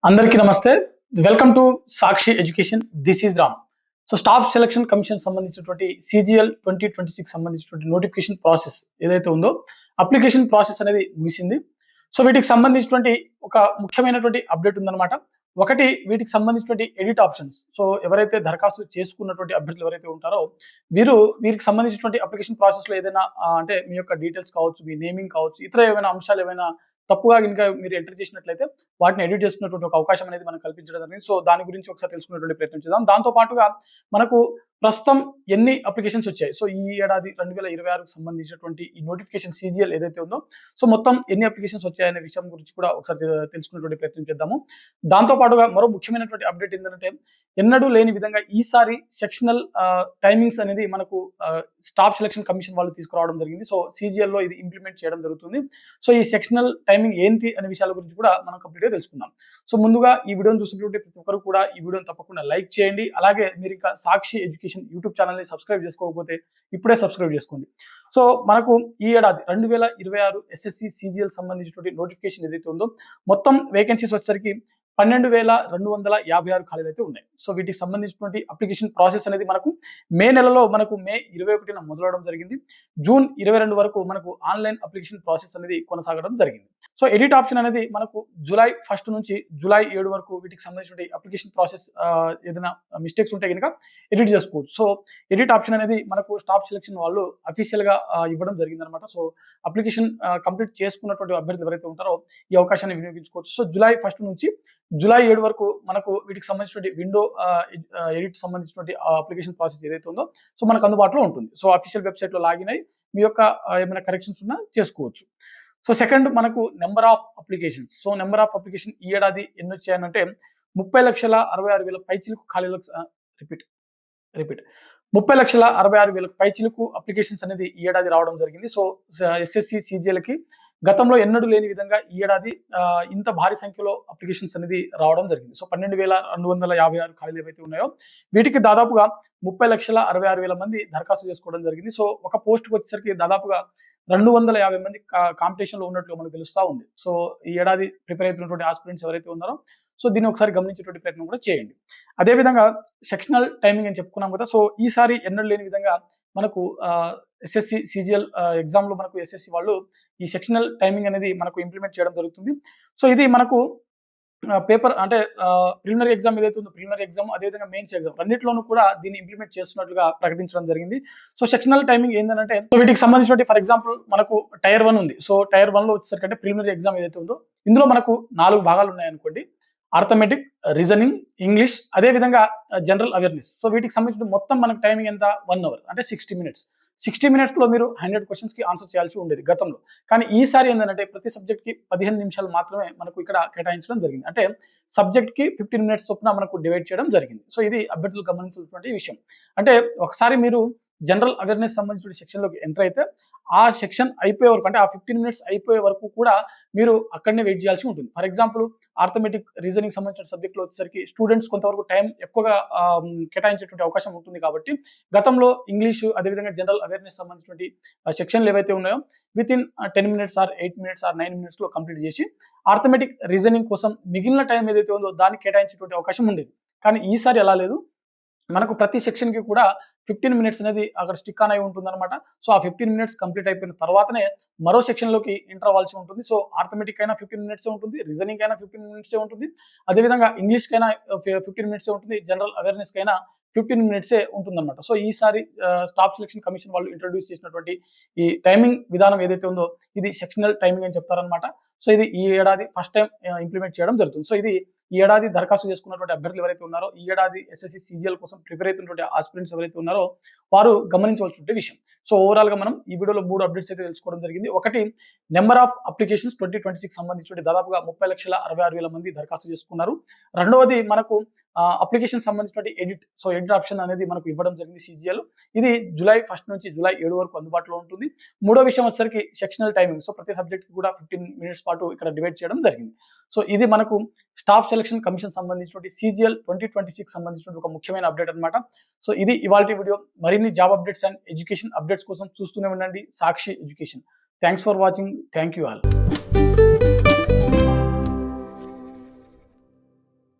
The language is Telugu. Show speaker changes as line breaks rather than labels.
అందరికీ నమస్తే. Welcome to Sakshi education. This is Ram. So staff selection commission సంబంధించినటువంటి CGL 2026 సంబంధించినటువంటి నోటిఫికేషన్ ప్రాసెస్ ఏదైతే ఉందో అప్లికేషన్ ప్రాసెస్ అనేది ముగిసింది. సో వీటికి సంబంధించినటువంటి ఒక ముఖ్యమైనటువంటి అప్డేట్ ఉందన్నమాట. ఒకటి వీటికి సంబంధించినటువంటి ఎడిట్ ఆప్షన్స్. సో ఎవరైతే దరఖాస్తు చేసుకున్నటువంటి అభ్యర్థులు ఎవరైతే ఉంటారో వీరికి సంబంధించినటువంటి అప్లికేషన్ ప్రాసెస్ లో ఏదైనా అంటే మీ యొక్క డీటెయిల్స్ కావచ్చు, మీ నేమింగ్ కావచ్చు, ఇతర ఏమైనా అంశాలు ఏమైనా తప్పుగా కనుక మీరు ఎంటర్ చేసినట్లయితే వాటిని ఎడిట్ చేసుకున్నటువంటి ఒక అవకాశం అనేది మనం కల్పించడం జరిగింది. సో దాని గురించి ఒకసారి తెలుసుకునేటువంటి ప్రయత్నం చేద్దాం. దాంతో పాటుగా మనకు ప్రస్తుతం ఎన్ని అప్లికేషన్స్ వచ్చాయి, సో ఈ ఏడాది 2026కు సంబంధించినటువంటి ఈ నోటిఫికేషన్ CGL ఏదైతే ఉందో సో మొత్తం ఎన్ని అప్లికేషన్స్ వచ్చాయనే విషయం గురించి కూడా ఒకసారి తెలుసుకునేటువంటి ప్రయత్నం చేద్దాము. దాంతో పాటుగా మరో ముఖ్యమైనటువంటి అప్డేట్ ఏంటంటే ఎన్నడూ లేని విధంగా ఈసారి సెక్షనల్ టైమింగ్స్ అనేది మనకు స్టాఫ్ సెలక్షన్ కమిషన్ వాళ్ళు తీసుకురావడం జరిగింది. సో CGL లో ఇది ఇంప్లిమెంట్ చేయడం జరుగుతుంది. సో ఈ సెక్షనల్ టైమింగ్ ఏంటి అనే విషయాల గురించి కూడా మనం కంప్లీట్ గా తెలుసుకుందాం. సో ముందుగా ఈ వీడియోని చూసినటువంటి ప్రతి ఒక్కరు కూడా ఈ వీడియోని తప్పకుండా లైక్ చేయండి. అలాగే మీరు ఇంకా సాక్షి ఎడ్యుకేషన్ యూట్యూబ్ ఛానల్ ని సబ్స్క్రైబ్ చేసుకోకపోతే ఇప్పుడే సబ్స్క్రైబ్ చేసుకోండి. సో మనకు ఈ ఏడాది 2026 SSC CGL సంబంధించినటువంటి నోటిఫికేషన్ ఏదైతే ఉందో మొత్తం వేకెన్సీస్ వచ్చేసరికి 12,256 ఖాళీలు అయితే ఉన్నాయి. సో వీటికి సంబంధించినటువంటి అప్లికేషన్ ప్రాసెస్ అనేది మనకు మే నెలలో మనకు మే 21న మొదలవడం జరిగింది. జూన్ 22 వరకు మనకు ఆన్లైన్ అప్లికేషన్ ప్రాసెస్ అనేది కొనసాగడం జరిగింది. సో ఎడిట్ ఆప్షన్ అనేది మనకు జూలై 1 నుంచి జూలై 7 వరకు వీటికి సంబంధించిన అప్లికేషన్ ప్రాసెస్ ఏదైనా మిస్టేక్స్ ఉంటే కనుక ఎడిట్ చేసుకోవచ్చు. సో ఎడిట్ ఆప్షన్ అనేది మనకు స్టాఫ్ సెలక్షన్ వాళ్ళు అఫీషియల్ గా ఇవ్వడం జరిగింది అనమాట. సో అప్లికేషన్ కంప్లీట్ చేసుకున్నటువంటి అభ్యర్థులు ఎవరైతే ఉంటారో ఈ అవకాశాన్ని వినియోగించుకోవచ్చు. సో జూలై 1 నుంచి జూలై 7 వరకు మనకు వీటికి సంబంధించిన విండో ఎడిట్ సంబంధించినటువంటి అప్లికేషన్ ప్రాసెస్ ఏదైతే ఉందో సో మనకు అందుబాటులో ఉంటుంది. సో అఫీషియల్ వెబ్సైట్ లో లాగిన్ అయ్యి మీ యొక్క ఏమైనా కరెక్షన్స్ ఉన్నా చేసుకోవచ్చు. సో సెకండ్ మనకు number of applications. So number of application ఈ ఏడాది ఎన్ని వచ్చాయనంటే 30,66,000 పైచిలుకు ఖాళీలకు రిపీట్ 30,66,000 పైచిలుకు అప్లికేషన్స్ అనేది ఈ ఏడాది రావడం జరిగింది. సో SSC CGL కి గతంలో ఎన్నడూ లేని విధంగా ఈ ఏడాది ఇంత భారీ సంఖ్యలో అప్లికేషన్స్ అనేది రావడం జరిగింది. సో 12,256 ఖాళీలు ఏవైతే ఉన్నాయో వీటికి దాదాపుగా 30,66,000 మంది దరఖాస్తు చేసుకోవడం జరిగింది. సో ఒక పోస్ట్కి వచ్చేసరికి దాదాపుగా 250 మంది కాంపిటీషన్ లో ఉన్నట్లు మనకు తెలుస్తా ఉంది. సో ఈ ఏడాది ప్రిపేర్ అవుతున్నటువంటి ఆస్పిరెంట్స్ ఎవరైతే ఉన్నారో సో దీన్ని ఒకసారి గమనించేటువంటి ప్రయత్నం కూడా చేయండి. అదేవిధంగా సెక్షనల్ టైమింగ్ అని చెప్పుకున్నాం కదా. సో ఈసారి ఎన్నడూ లేని విధంగా మనకు SSC CGL ఎగ్జామ్ లో మనకు SSC వాళ్ళు ఈ సెక్షనల్ టైమింగ్ అనేది మనకు ఇంప్లిమెంట్ చేయడం జరుగుతుంది. సో ఇది మనకు పేపర్ అంటే ప్రిలిమినరీ ఎగ్జామ్ ఏదైతే ఉందో ప్రిలిమినరీ ఎగ్జామ్ అదేవిధంగా మెయిన్స్ ఎగ్జామ్ రెండింటిలోనూ కూడా దీన్ని ఇంప్లిమెంట్ చేస్తున్నట్లుగా ప్రకటించడం జరిగింది. సో సెక్షనల్ టైమింగ్ ఏంటంటే సో వీటికి సంబంధించిన ఫర్ ఎగ్జాంపుల్ మనకు టైర్ 1 ఉంది. సో టైర్ 1 లో వచ్చేసరికి అంటే ప్రిలిమినరీ ఎగ్జామ్ ఏదైతే ఉందో ఇందులో మనకు 4 భాగాలు ఉన్నాయనుకోండి. అర్థమెటిక్, రీజనింగ్, ఇంగ్లీష్, అదేవిధంగా జనరల్ అవేర్నెస్. సో వీటికి సంబంధించిన మొత్తం మనకు టైమింగ్ ఎంత 1 అవర్ అంటే 60 మినిట్స్. 60 మినిట్స్ లో మీరు 100 క్వశ్చన్స్ కి ఆన్సర్ చేయాల్సి ఉండేది గతంలో. కానీ ఈసారి ఏంటంటే ప్రతి సబ్జెక్ట్ కి 15 నిమిషాలు మాత్రమే మనకు ఇక్కడ కేటాయించడం జరిగింది. అంటే సబ్జెక్ట్ కి 15 మినిట్స్ చొప్పున మనకు డివైడ్ చేయడం జరిగింది. సో ఇది అభ్యర్థులు గమనించాల్సినటువంటి విషయం. అంటే ఒకసారి మీరు జనరల్ అవేర్నెస్ సంబంధించిన సెక్షన్ లోకి ఎంటర్ అయితే ఆ సెక్షన్ అయిపోయే వరకు అంటే ఆ 15 మినిట్స్ అయిపోయే వరకు కూడా మీరు అక్కడనే వెయిట్ చేయాల్సి ఉంటుంది. ఫర్ ఎగ్జాంపుల్ ఆర్థమెటిక్, రీజనింగ్ సంబంధించిన సబ్జెక్ట్ లో వచ్చేసరికి స్టూడెంట్స్ కొంతవరకు టైం ఎక్కువగా కేటాయించేటువంటి అవకాశం ఉంటుంది కాబట్టి గతంలో ఇంగ్లీషు అదేవిధంగా జనరల్ అవేర్నెస్ సంబంధించినటువంటి సెక్షన్లు ఏవైతే ఉన్నాయో with in 10 minutes or 8 minutes or 9 minutes లో కంప్లీట్ చేసి ఆర్థమెటిక్, రీజనింగ్ కోసం మిగిలిన టైం ఏదైతే ఉందో దాన్ని కేటాయించేటువంటి అవకాశం ఉండేది. కానీ ఈసారి అలా లేదు. మనకు ప్రతి సెక్షన్ కి కూడా 15 మినిట్స్ అనేది అక్కడ స్టిక్ ఆన్ అయి ఉంటుంది అనమాట. సో ఆ 15 మినిట్స్ కంప్లీట్ అయిపోయిన తర్వాతనే మరో సెక్షన్ లోకి ఎంటర్ అవ్వాల్సి ఉంటుంది. సో ఆర్థమెటిక్ అయినా 15 మినిట్స్ ఉంటుంది, రీజనింగ్ అయినా 15 మినిట్స్ ఉంటుంది, అదేవిధంగా ఇంగ్లీష్ కైనా 15 మినిట్స్ ఉంటుంది, జనరల్ అవేర్నెస్ కైనా 15 మినిట్సే ఉంటుందన్నమాట. సో ఈసారి స్టాఫ్ సెలక్షన్ కమిషన్ వాళ్ళు ఇంట్రొడ్యూస్ చేసినటువంటి ఈ టైమింగ్ విధానం ఏదైతే ఉందో ఇది సెక్షనల్ టైమింగ్ అని చెప్తారనమాట. సో ఇది ఈ ఏడాది ఫస్ట్ టైం ఇంప్లిమెంట్ చేయడం జరుగుతుంది. సో ఇది ఈ ఏడాది దరఖాస్తు చేసుకున్నటువంటి అభ్యర్థులు ఎవరైతే ఉన్నారో ఈ ఏడాది SSC CGL కోసం ప్రిపేర్ అవుతున్నటువంటి ఆస్పిరెంట్స్ ఎవరైతే ఉన్నారో వారు గమనించవలసిన విషయం. సో ఓవరాల్ గా మనం ఈ వీడియోలో 3 అప్డేట్స్ అయితే తెలుసుకోవడం జరిగింది. ఒకటి నెంబర్ ఆఫ్ అప్లికేషన్స్ 2026 సంబంధించి దాదాపుగా 30,66,000 మంది దరఖాస్తు చేసుకున్నారు. రెండవది మనకు అప్లికేషన్ సంబంధించిన ఎడిట్. సో ఎడిట్ ఆప్షన్ అనేది మనకు ఇవ్వడం జరిగింది CGL. ఇది జూలై 1 నుంచి జూలై 7 వరకు అందుబాటులో ఉంటుంది. మూడో విషయం వచ్చేసరికి సెక్షనల్ టైమింగ్. సో ప్రతి సబ్జెక్ట్ కి కూడా 15 మినిట్స్ పాటు ఇక్కడ డివైడ్ చేయడం జరిగింది. సో ఇది మనకు స్టాఫ్ సెలక్షన్ కమిషన్ సంబంధించిన CGL 2026 సంబంధించిన ఒక ముఖ్యమైన అప్డేట్ అనమాట. సో ఇది ఇవాల్టి వీడియో. మరిన్ని job updates and education updates కోసం చూస్తూనే ఉండండి Sakshi education. Thanks for watching. Thank you all.